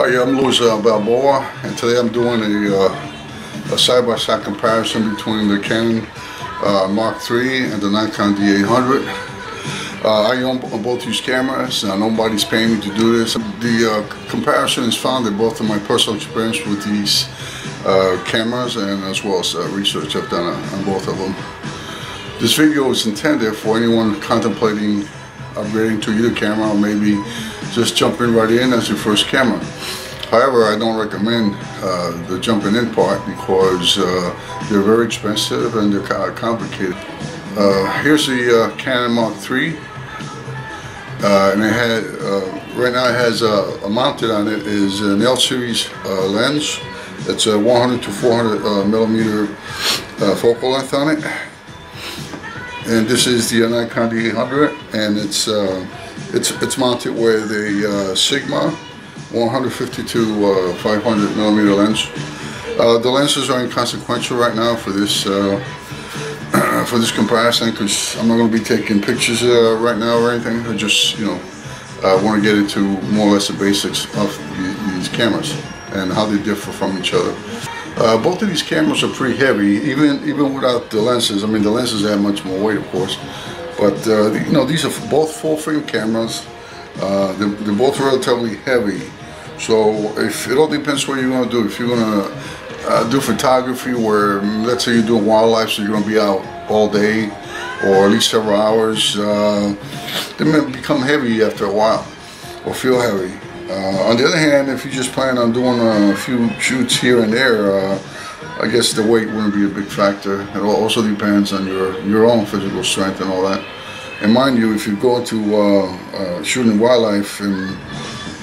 Hi, I'm Luis Balboa, and today I'm doing a side-by-side comparison between the Canon Mark III and the Nikon D800. I own both these cameras. Nobody's paying me to do this. The comparison is founded both on my personal experience with these cameras and as well as research I've done on both of them. This video is intended for anyone contemplating upgrading to either camera or maybe just jumping right in as your first camera. However, I don't recommend the jumping in part because they're very expensive and they're kind of complicated. Here's the Canon Mark III, and it had right now it has mounted on it is an L series lens. It's a 100 to 400 millimeter focal length on it, and this is the Nikon D800, and it's mounted with a Sigma 150 to 500 millimeter lens. The lenses are inconsequential right now for this comparison because I'm not going to be taking pictures right now or anything. I just want to get into more or less the basics of these cameras and how they differ from each other. Both of these cameras are pretty heavy, even without the lenses. I mean, the lenses add much more weight, of course, but these are both full frame cameras. They're both relatively heavy. So it all depends what you're going to do. If you're going to do photography where, let's say you're doing wildlife, so you're going to be out all day or at least several hours, they may become heavy after a while or feel heavy. On the other hand, if you just plan on doing a few shoots here and there, I guess the weight wouldn't be a big factor. It also depends on your own physical strength and all that. And mind you, if you go into shooting wildlife, and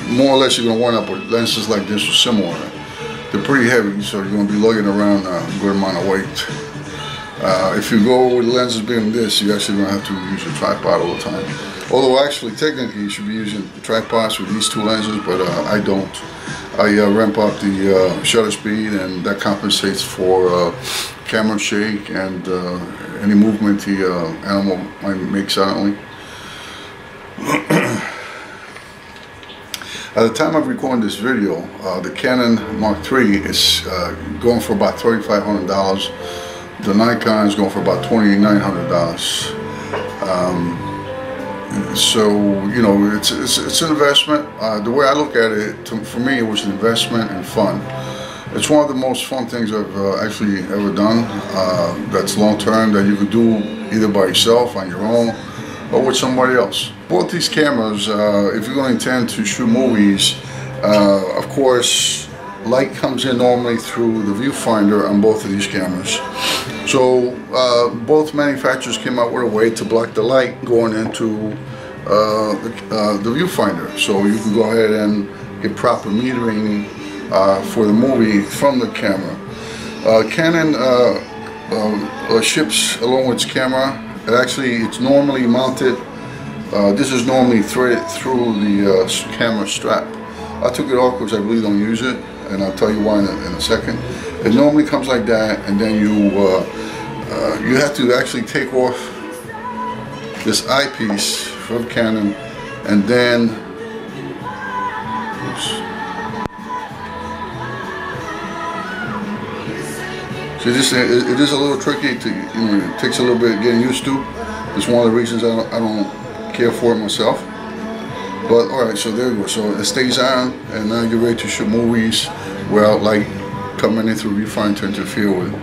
more or less you're going to wind up with lenses like this or similar. They're pretty heavy, so you're going to be lugging around a good amount of weight. If you go with lenses being this, you're actually going to have to use a tripod all the time. Although actually, technically, you should be using tripods with these two lenses, but I don't. I ramp up the shutter speed, and that compensates for camera shake and any movement the animal might make silently. At the time of recording this video, the Canon Mark III is going for about $3,500. The Nikon is going for about $2,900. So it's an investment. The way I look at it, for me, it was an investment and fun. It's one of the most fun things I've actually ever done. That's long term, that you could do either by yourself on your own or with somebody else. Both these cameras, if you're going to intend to shoot movies, of course, light comes in normally through the viewfinder on both of these cameras. So both manufacturers came out with a way to block the light going into the viewfinder, so you can go ahead and get proper metering for the movie from the camera. Canon ships along with its camera. It's normally mounted. This is normally threaded through the camera strap. I took it off because I really don't use it, and I'll tell you why in a second. It normally comes like that, and then you have to actually take off this eyepiece from Canon, and then so it is a little tricky to, it takes a little bit getting used to. It's one of the reasons I don't care for it myself. But alright, so there you go. So it stays on, and now you're ready to shoot movies without light coming in through viewfinder to interfere with.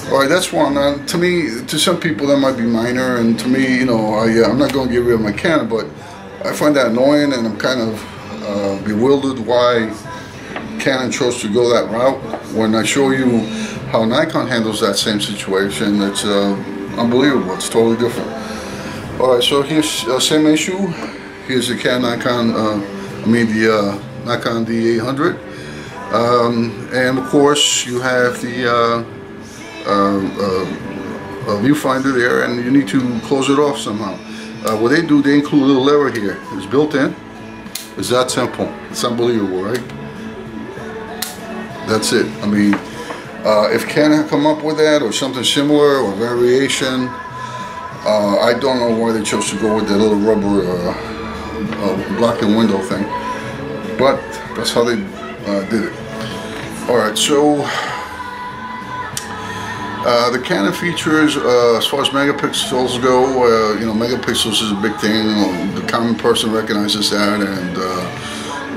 Alright, that's one. To me, to some people that might be minor, and to me, I'm not going to get rid of my Canon, but I find that annoying, and I'm kind of bewildered why Canon chose to go that route. When I show you how Nikon handles that same situation, it's unbelievable. It's totally different. Alright, so here's same issue. Here's the Nikon D800, and of course you have the viewfinder there, and you need to close it off somehow. What they do, they include a little lever here. It's built in. It's that simple. It's unbelievable, right? That's it. I mean, if Canon had come up with that or something similar or variation, I don't know why they chose to go with that little rubber blocking window thing. but that's how they did it. Alright, so the Canon features, as far as megapixels go, you know, megapixels is a big thing. You know, the common person recognizes that, and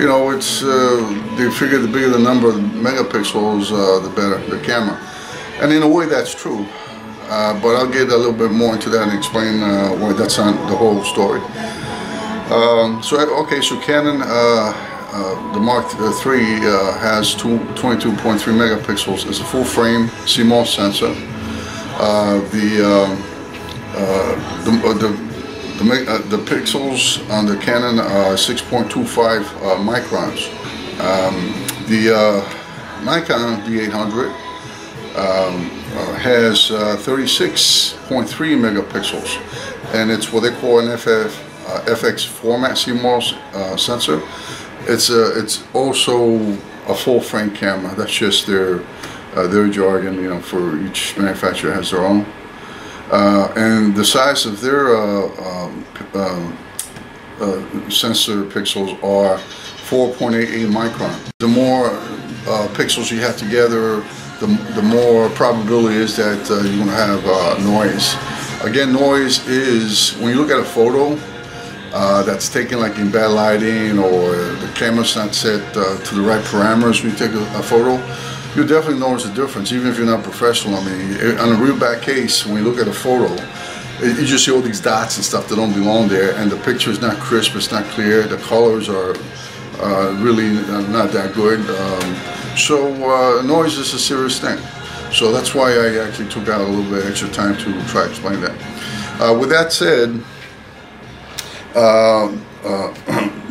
you know, it's they figure the bigger the number of megapixels, the better the camera. And in a way, that's true. But I'll get a little bit more into that and explain why that's not the whole story. So Canon, the Mark III has 22.3 megapixels. It's a full frame CMOS sensor. The pixels on the Canon are 6.25 microns. The Nikon D800 has 36.3 megapixels, and it's what they call an FX format CMOS sensor. It's also a full frame camera. That's just their jargon. You know, for each manufacturer has their own. And the size of their sensor pixels are 4.88 micron. The more pixels you have together, the more probability is that you're going to have noise. Again, noise is when you look at a photo that's taken like in bad lighting, or the camera's not set to the right parameters when you take a photo. You definitely notice the difference, even if you're not professional. I mean, on a real bad case, when you look at a photo, you just see all these dots and stuff that don't belong there, and the picture is not crisp, it's not clear, the colors are really not that good. So noise is a serious thing. So that's why I actually took out a little bit extra time to try to explain that. With that said,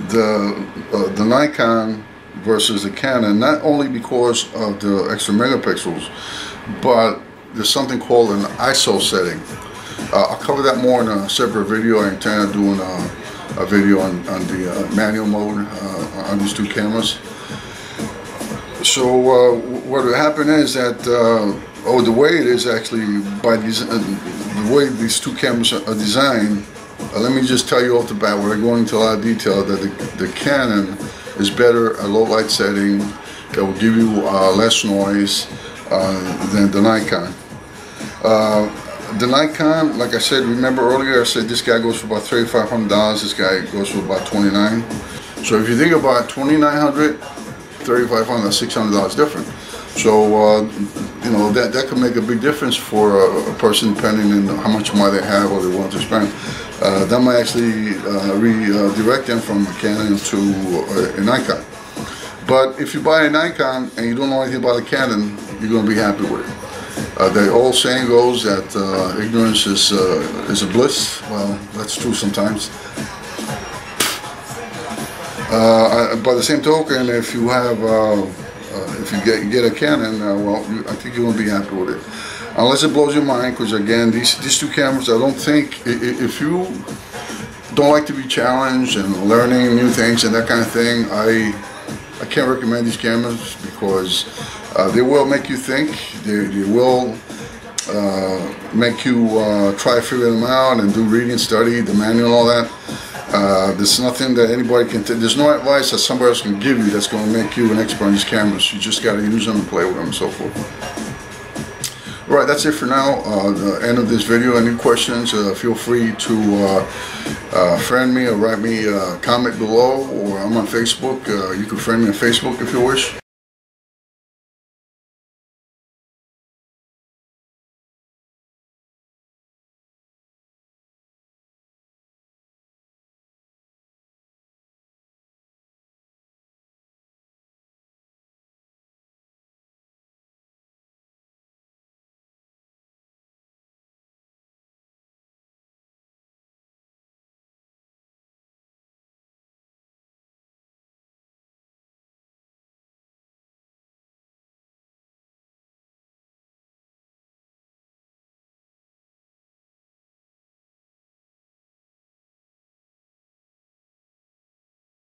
the Nikon versus the Canon, not only because of the extra megapixels, but there's something called an ISO setting. I'll cover that more in a separate video. I intend on doing a video on the manual mode on these two cameras. So what would happen is that, the way it is actually, by the way these two cameras are designed, let me just tell you off the bat, without going into a lot of detail, that the Canon is better at low light setting, that will give you less noise than the Nikon. The Nikon, like I said, remember earlier I said this guy goes for about $3,500, this guy goes for about $2,900. So if you think about $2,900, $3,500, that's $600 different. So you know, that could make a big difference for a person, depending on how much money they have or they want to spend. That might actually redirect them from a Canon to a Nikon. But if you buy a Nikon and you don't know anything about a Canon, you're going to be happy with it. The old saying goes that ignorance is a bliss. Well, that's true sometimes. By the same token, if you have, if you get a Canon, well, I think you're going to be happy with it. Unless it blows your mind, because again, these two cameras, I don't think, if you don't like to be challenged and learning new things and that kind of thing, I can't recommend these cameras, because they will make you think. They will make you try to figure them out and do reading, study, the manual and all that. There's nothing that anybody can there's no advice that somebody else can give you that's going to make you an expert on these cameras. You just got to use them and play with them and so forth. Alright, that's it for now. The end of this video. Any questions, feel free to friend me or write me a comment below, or I'm on Facebook. You can friend me on Facebook if you wish.